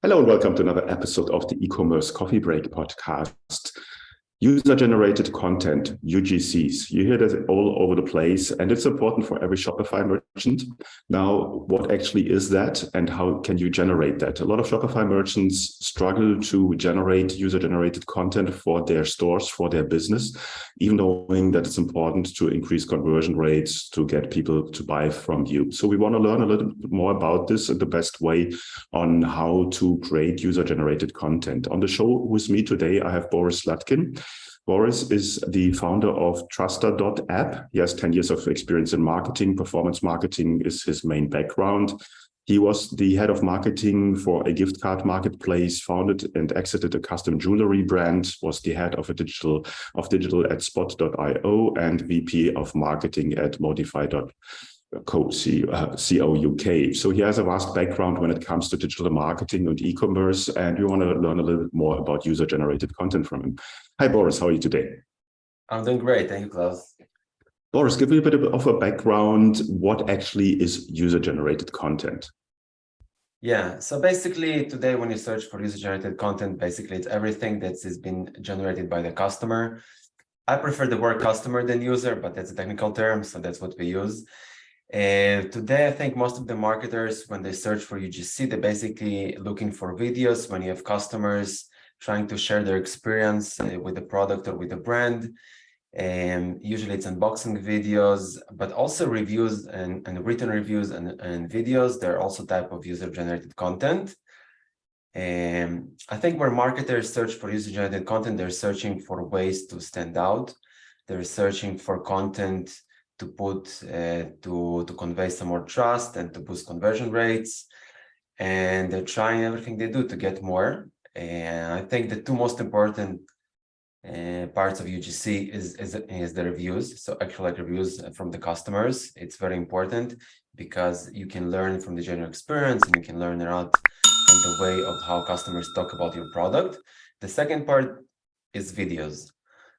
Hello and welcome to another episode of the Ecommerce Coffee Break podcast. User-generated content, UGCs. You hear that all over the place, and it's important for every Shopify merchant. Now, what actually is that, and how can you generate that? A lot of Shopify merchants struggle to generate user-generated content for their stores, for their business, even knowing that it's important to increase conversion rates to get people to buy from you. So we want to learn a little bit more about this and the best way on how to create user-generated content. On the show with me today, I have Boris Zlatkin. Boris is the founder of trusta.app. He has 10 years of experience in marketing. Performance marketing is his main background. He was the head of marketing for a gift card marketplace, founded and exited a custom jewelry brand, was the head of digital at spot.io, and VP of marketing at modify.co.uk. So he has a vast background when it comes to digital marketing and e-commerce, and we want to learn a little bit more about user-generated content from him. Hi, Boris. How are you today? I'm doing great. Thank you, Klaus. Boris, give me a bit of a background. What actually is user-generated content? Yeah, so basically today when you search for user-generated content, basically it's everything that has been generated by the customer. I prefer the word customer than user, but that's a technical term, so that's what we use. Today, I think most of the marketers, when they search for UGC, they're basically looking for videos when you have customers trying to share their experience with the product or with the brand. Usually it's unboxing videos, but also reviews and written reviews and videos. They're also type of user-generated content. I think where marketers search for user-generated content, they're searching for ways to stand out. They're searching for content to put to convey some more trust and to boost conversion rates. And they're trying everything they do to get more. And I think the two most important parts of UGC is the reviews. So actual reviews from the customers. It's very important because you can learn from the general experience and you can learn a lot on the way of how customers talk about your product. The second part is videos.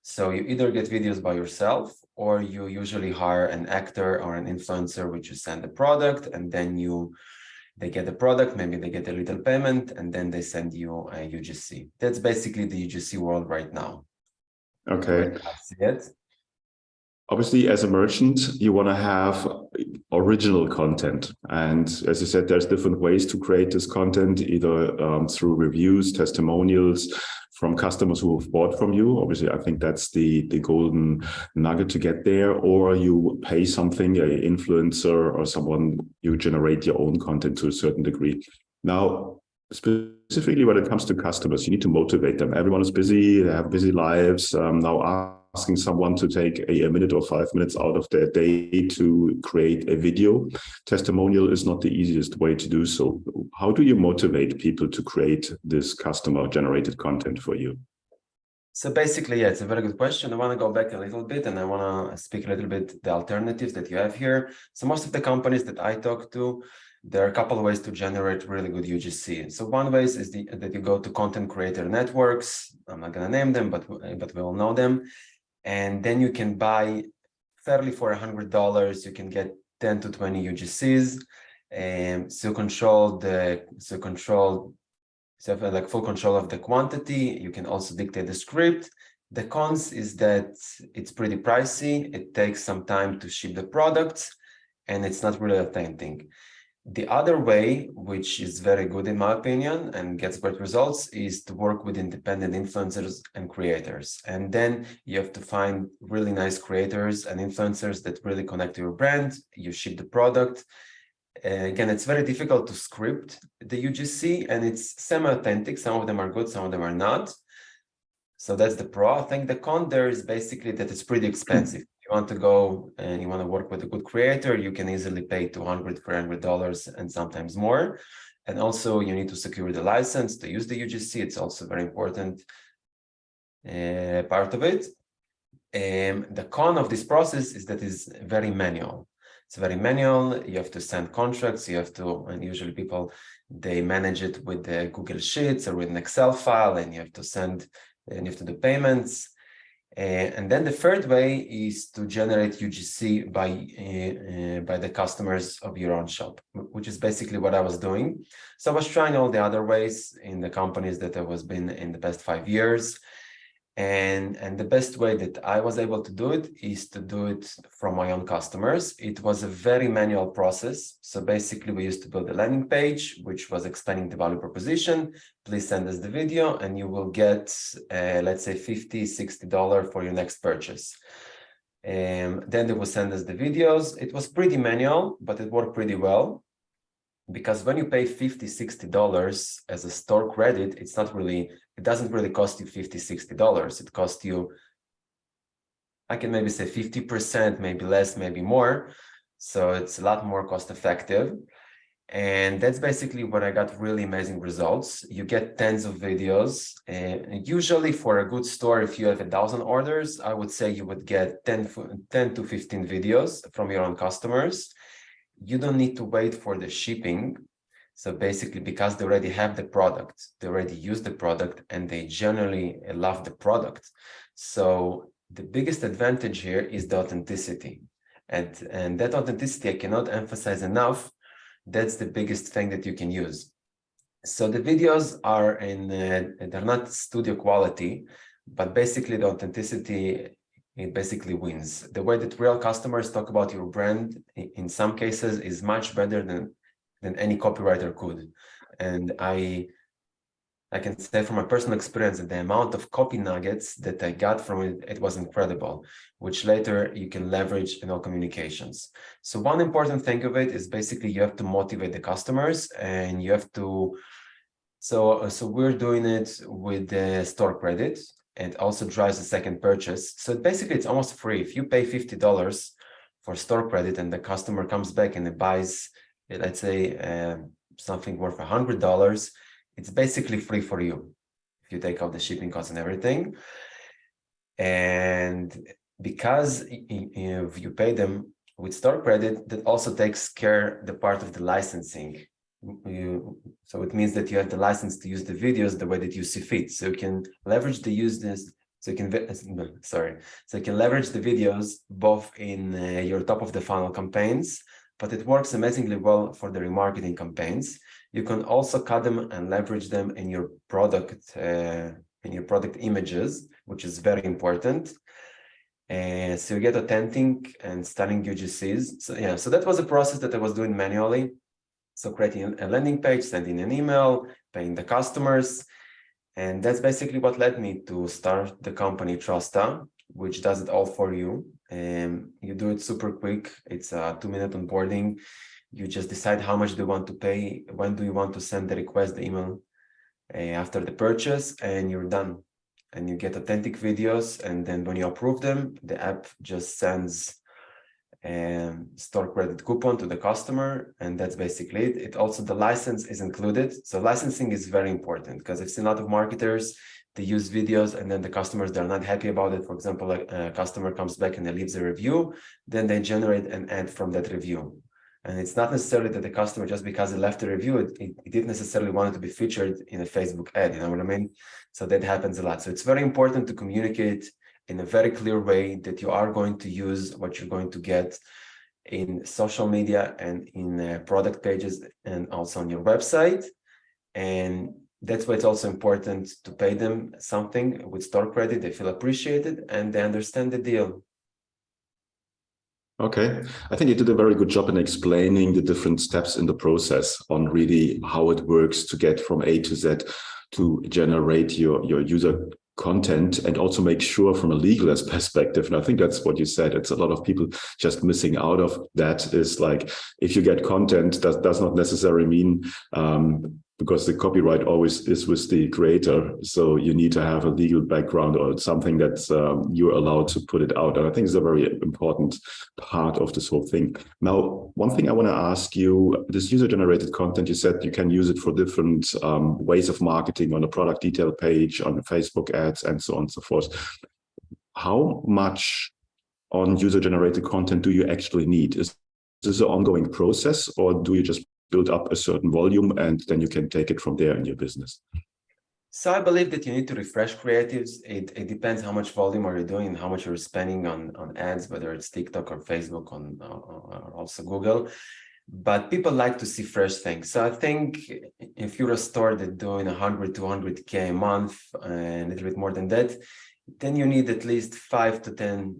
So you either get videos by yourself or you usually hire an actor or an influencer, which you send the product and then they get the product, maybe they get a little payment, and then they send you a UGC. That's basically the UGC world right now. Okay. I see it. Obviously, as a merchant, you want to have original content. And as you said, there's different ways to create this content, either through reviews, testimonials from customers who have bought from you. Obviously, I think that's the golden nugget to get there. Or you pay something, an influencer or someone, you generate your own content to a certain degree. Now, specifically when it comes to customers, you need to motivate them. Everyone is busy, they have busy lives. Now asking someone to take a minute or 5 minutes out of their day to create a video testimonial is not the easiest way to do so. How do you motivate people to create this customer generated content for you? So basically, yeah, it's a very good question. I want to go back a little bit and I want to speak a little bit the alternatives that you have here. So most of the companies that I talk to, there are a couple of ways to generate really good UGC. So one way is that you go to content creator networks. I'm not going to name them, but we all know them. And then you can buy fairly for $100. You can get 10 to 20 UGCs. So you have like full control of the quantity. You can also dictate the script. The cons is that it's pretty pricey. It takes some time to ship the products, and it's not really authentic. The other way, which is very good in my opinion and gets great results, is to work with independent influencers and creators. And then you have to find really nice creators and influencers that really connect to your brand. You ship the product. Again, it's very difficult to script the UGC, and it's semi-authentic. Some of them are good, some of them are not. So that's the pro. I think the con there is basically that it's pretty expensive. If you want to go and you want to work with a good creator, you can easily pay $200, $300 and sometimes more. And also you need to secure the license to use the UGC. It's also very important part of it. The con of this process is that it's very manual. It's very manual. You have to send contracts. You have to, and usually people, they manage it with the Google Sheets or with an Excel file, and you have to send, and you have to do payments. And then the third way is to generate UGC by the customers of your own shop, which is basically what I was doing. So I was trying all the other ways in the companies that I was been in the past 5 years. And the best way that I was able to do it is to do it from my own customers. It was a very manual process. So basically we used to build a landing page, which was explaining the value proposition. Please send us the video and you will get, let's say $50, $60 for your next purchase. Then they will send us the videos. It was pretty manual, but it worked pretty well. Because when you pay $50, $60 as a store credit, it doesn't really cost you $50, $60. It costs you, I can maybe say 50%, maybe less, maybe more. So it's a lot more cost effective. And that's basically when I got really amazing results. You get tens of videos. And usually for a good store, if you have 1,000 orders, I would say you would get 10 to 15 videos from your own customers. You don't need to wait for the shipping. So basically, because they already have the product, they already use the product, and they generally love the product. So the biggest advantage here is the authenticity. And that authenticity, I cannot emphasize enough. That's the biggest thing that you can use. So the videos are they're not studio quality, but basically the authenticity, it basically wins. The way that real customers talk about your brand, in some cases, is much better than any copywriter could. And I can say from my personal experience that the amount of copy nuggets that I got from it, it was incredible, which later you can leverage in all communications. So one important thing of it is basically you have to motivate the customers, and you have to, so we're doing it with the store credit. And also drives a second purchase. So basically it's almost free. If you pay $50 for store credit and the customer comes back and it buys, let's say something worth $100, it's basically free for you if you take out the shipping costs and everything. And because if you pay them with store credit, that also takes care the part of the licensing. So it means that you have the license to use the videos the way that you see fit. So you can leverage the uses. So you can leverage the videos both in your top of the funnel campaigns, but it works amazingly well for the remarketing campaigns. You can also cut them and leverage them in your product images, which is very important. So you get authentic and stunning UGCs. So that was a process that I was doing manually. So creating a landing page, sending an email, paying the customers. And that's basically what led me to start the company Trusta, which does it all for you. You do it super quick. It's a 2-minute onboarding. You just decide how much do you want to pay, when do you want to send the request, the email after the purchase, and you're done. And you get authentic videos. And then when you approve them, the app just sends store credit coupon to the customer, and that's basically it. It also, the license is included. So licensing is very important, because I've seen a lot of marketers, they use videos and then the customers, they're not happy about it. For example, like a customer comes back and they leaves a review, then they generate an ad from that review. And it's not necessarily that the customer, just because he left a review, it didn't necessarily want it to be featured in a Facebook ad, you know what I mean? So that happens a lot. So it's very important to communicate in a very clear way that you are going to use what you're going to get in social media and in product pages and also on your website. And that's why it's also important to pay them something with store credit. They feel appreciated and they understand the deal. Okay, I think you did a very good job in explaining the different steps in the process on really how it works to get from A to Z to generate your user content, and also make sure from a legal perspective. And I think that's what you said. It's a lot of people just missing out of that, is like, if you get content, that does not necessarily mean because the copyright always is with the creator. So you need to have a legal background or something that you're allowed to put it out. And I think it's a very important part of this whole thing. Now, one thing I want to ask you, this user-generated content, you said you can use it for different ways of marketing, on a product detail page, on Facebook ads, and so on and so forth. How much on user-generated content do you actually need? Is this an ongoing process, or do you just build up a certain volume and then you can take it from there in your business? So I believe that you need to refresh creatives. It depends how much volume are you doing and how much you're spending on ads, whether it's TikTok or Facebook, or also Google. But people like to see fresh things. So I think if you're a store that's doing 100, 200K a month and a little bit more than that, then you need at least 5 to 10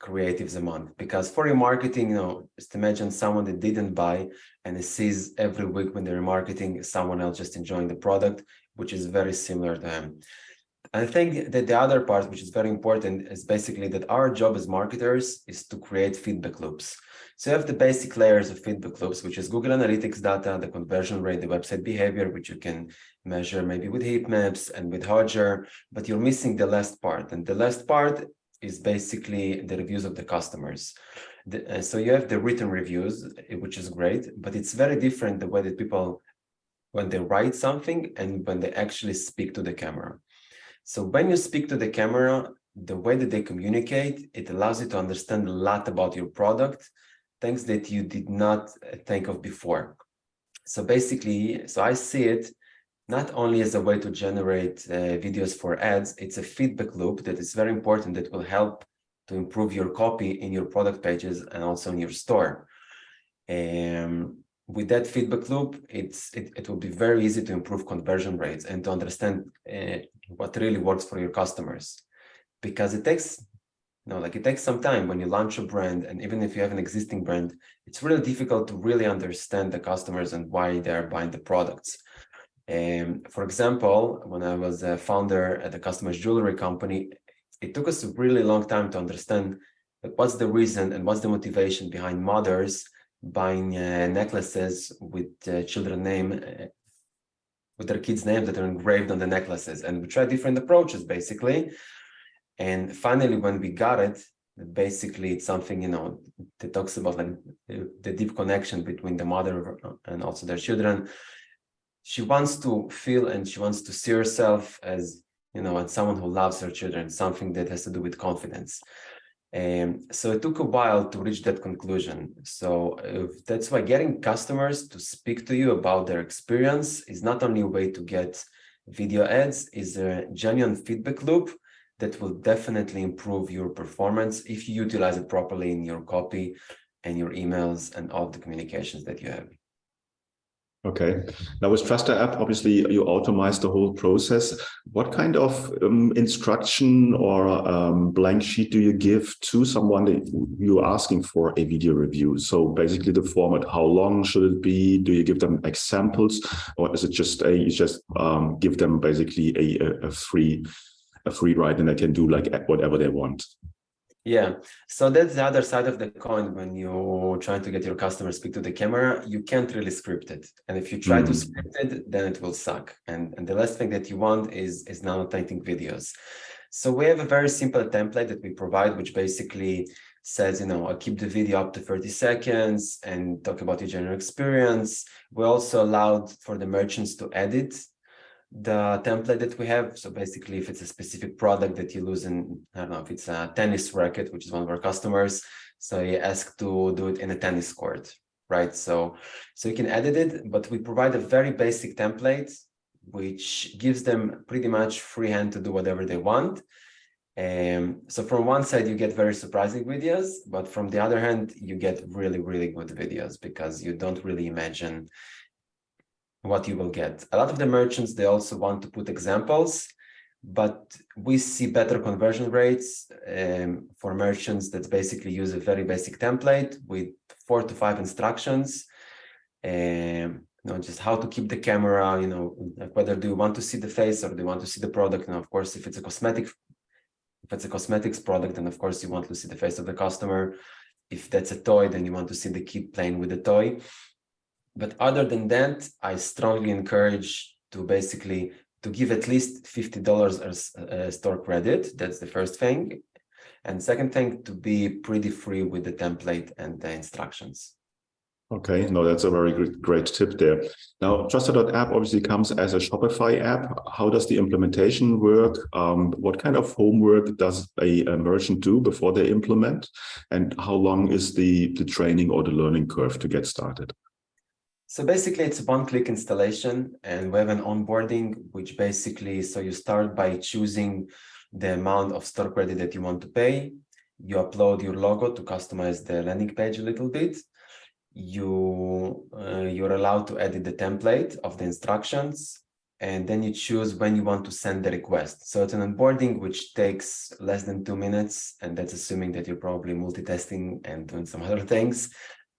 creatives a month. Because for your marketing, just imagine someone that didn't buy and it sees every week when they're marketing someone else just enjoying the product, which is very similar to him. I think that the other part, which is very important, is basically that our job as marketers is to create feedback loops. So you have the basic layers of feedback loops, which is Google Analytics data, the conversion rate, the website behavior, which you can measure maybe with heat maps and with Hotjar, but you're missing the last part. And the last part is basically the reviews of the customers. So you have the written reviews, which is great, but it's very different the way that people, when they write something and when they actually speak to the camera. So when you speak to the camera, the way that they communicate, it allows you to understand a lot about your product, things that you did not think of before. So basically, so I see it not only as a way to generate videos for ads, it's a feedback loop that is very important that will help to improve your copy in your product pages and also in your store. With that feedback loop, it will be very easy to improve conversion rates and to understand what really works for your customers. Because it takes, it takes some time when you launch a brand, and even if you have an existing brand, it's really difficult to really understand the customers and why they're buying the products. For example, when I was a founder at the customer's jewelry company, it took us a really long time to understand what's the reason and what's the motivation behind mothers buying necklaces with children name, with their kids' names that are engraved on the necklaces. And we tried different approaches, basically. And finally, when we got it, basically it's something, that talks about like the deep connection between the mother and also their children. She wants to feel and she wants to see herself as, as someone who loves her children, something that has to do with confidence. So it took a while to reach that conclusion. So that's why getting customers to speak to you about their experience is not only a way to get video ads, is a genuine feedback loop that will definitely improve your performance if you utilize it properly in your copy and your emails and all the communications that you have. Okay. Now with trusta.app, obviously you automate the whole process. What kind of instruction or blank sheet do you give to someone that you're asking for a video review? So basically the format, how long should it be? Do you give them examples, or is it just you just give them basically a free ride and they can do like whatever they want? Yeah, so that's the other side of the coin. When you're trying to get your customers speak to the camera, you can't really script it. And if you try to script it, then it will suck. And the last thing that you want is non-authentic videos. So we have a very simple template that we provide, which basically says, I'll keep the video up to 30 seconds and talk about your general experience. We also allowed for the merchants to edit the template that we have. So basically, if it's a specific product that you lose in, I don't know, if it's a tennis racket, which is one of our customers, so you ask to do it in a tennis court, right? So you can edit it, but we provide a very basic template, which gives them pretty much free hand to do whatever they want. So from one side, you get very surprising videos, but from the other hand, you get really, really good videos because you don't really imagine what you will get. A lot of the merchants, they also want to put examples, but we see better conversion rates for merchants that basically use a very basic template with 4 to 5 instructions, just how to keep the camera, like whether do you want to see the face or do you want to see the product. And of course, if it's a cosmetics product, then of course you want to see the face of the customer. If that's a toy, then you want to see the kid playing with the toy. But other than that, I strongly encourage to basically to give at least $50 as store credit. That's the first thing. And second thing, to be pretty free with the template and the instructions. Okay, no, that's a very great tip there. Now, trusta.app obviously comes as a Shopify app. How does the implementation work? What kind of homework does a merchant do before they implement? And how long is the training or the learning curve to get started? So basically, it's a one-click installation, and we have an onboarding, which basically, so you start by choosing the amount of store credit that you want to pay. You upload your logo to customize the landing page a little bit. You're allowed to edit the template of the instructions, and then you choose when you want to send the request. So it's an onboarding which takes less than 2 minutes, and that's assuming that you're probably multitasking and doing some other things,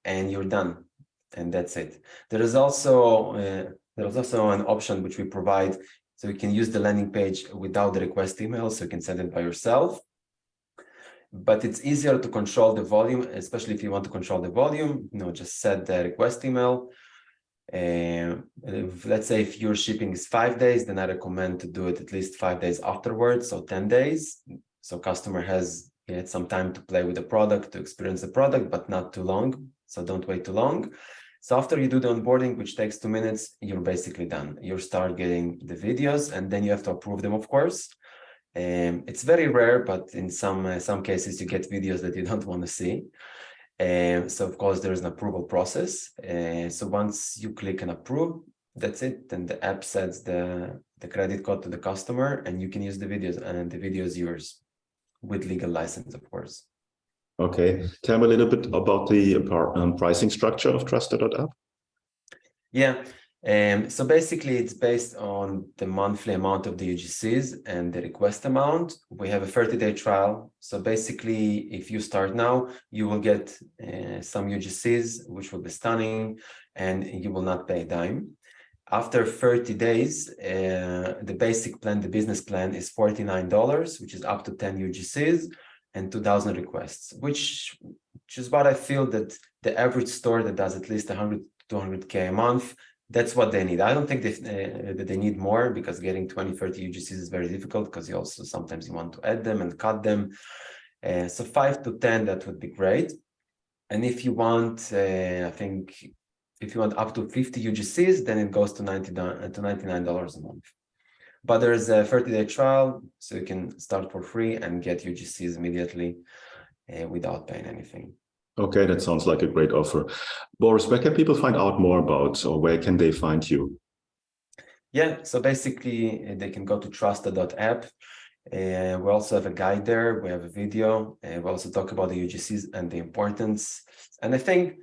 and you're done. And that's it. There is also an option which we provide, so you can use the landing page without the request email, so you can send it by yourself. But it's easier to control the volume, especially if you want to control the volume. Just set the request email. Let's say if your shipping is 5 days, then I recommend to do it at least 5 days afterwards, so 10 days. So customer has some time to play with the product, to experience the product, but not too long. So don't wait too long. So after you do the onboarding, which takes 2 minutes, you're basically done. You start getting the videos, and then you have to approve them, of course. It's very rare, but in some cases you get videos that you don't want to see. So of course there is an approval process. So once you click and approve, that's it. Then the app sends the credit code to the customer, and you can use the videos, and the video is yours with legal license, of course. Okay, tell me a little bit about the pricing structure of trusta.app. Yeah. So basically, it's based on the monthly amount of the UGCs and the request amount. We have a 30-day trial. So basically, if you start now, you will get some UGCs, which will be stunning, and you will not pay a dime. After 30 days, the basic plan, the business plan, is $49, which is up to 10 UGCs and 2,000 requests, which is what I feel that the average store that does at least 100 to 200K a month, that's what they need. I don't think that they need more, because getting 20, 30 UGCs is very difficult, because you also sometimes you want to add them and cut them. So 5 to 10, that would be great. And if you want, I think, if you want up to 50 UGCs, then it goes to $99 a month. But there's a 30-day trial, so you can start for free and get UGCs immediately without paying anything. Okay, that sounds like a great offer. Boris, where can people find out more about, or where can they find you? Yeah, so basically they can go to trusta.app. We also have a guide there. We have a video. We also talk about the UGCs and the importance. And I think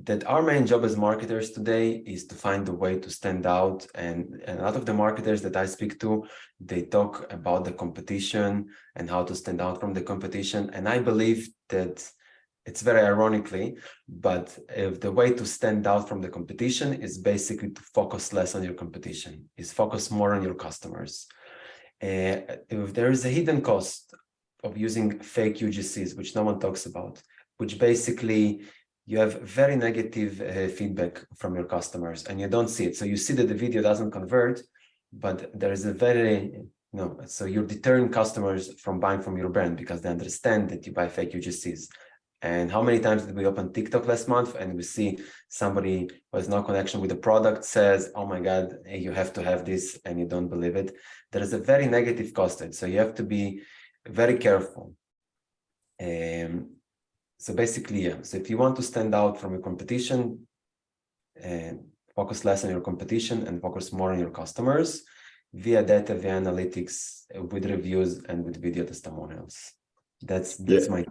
that our main job as marketers today is to find a way to stand out. And a lot of the marketers that I speak to, they talk about the competition and how to stand out from the competition. And I believe that it's very ironically, but if the way to stand out from the competition is basically to focus less on your competition, is focus more on your customers. If there is a hidden cost of using fake UGCs, which no one talks about, which basically you have very negative feedback from your customers and you don't see it. So you see that the video doesn't convert, but there is a so you're deterring customers from buying from your brand because they understand that you buy fake UGCs. And how many times did we open TikTok last month and we see somebody who has no connection with the product says, oh my God, you have to have this, and you don't believe it. There is a very negative cost. So you have to be very careful. So basically, yeah. So if you want to stand out from your competition, focus less on your competition and focus more on your customers via data, via analytics, with reviews and with video testimonials. That's my.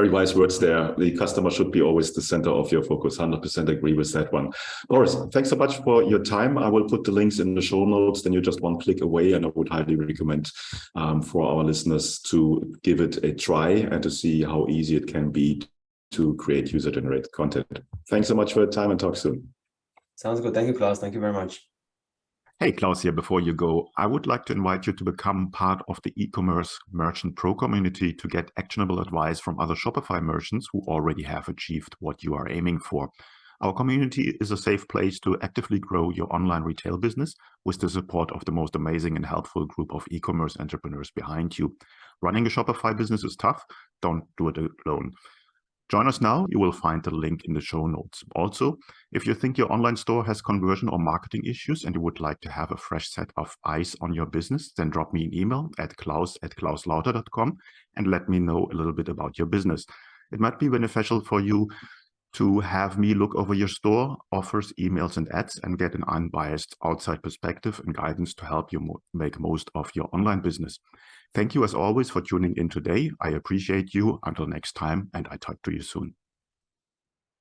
Very wise words there. The customer should be always the center of your focus. 100% agree with that one. Boris, thanks so much for your time. I will put the links in the show notes. Then you're just one click away, and I would highly recommend for our listeners to give it a try and to see how easy it can be to create user-generated content. Thanks so much for your time, and talk soon. Sounds good. Thank you, Klaus. Thank you very much. Hey, Klaus here. Before you go, I would like to invite you to become part of the e-commerce merchant pro community to get actionable advice from other Shopify merchants who already have achieved what you are aiming for. Our community is a safe place to actively grow your online retail business with the support of the most amazing and helpful group of e-commerce entrepreneurs behind you. Running a Shopify business is tough. Don't do it alone. Join us now. You will find the link in the show notes. Also, if you think your online store has conversion or marketing issues and you would like to have a fresh set of eyes on your business, then drop me an email at klaus@klauslauter.com and let me know a little bit about your business. It might be beneficial for you to have me look over your store, offers, emails, and ads, and get an unbiased outside perspective and guidance to help you make most of your online business. Thank you as always for tuning in today. I appreciate you. Until next time, and I talk to you soon.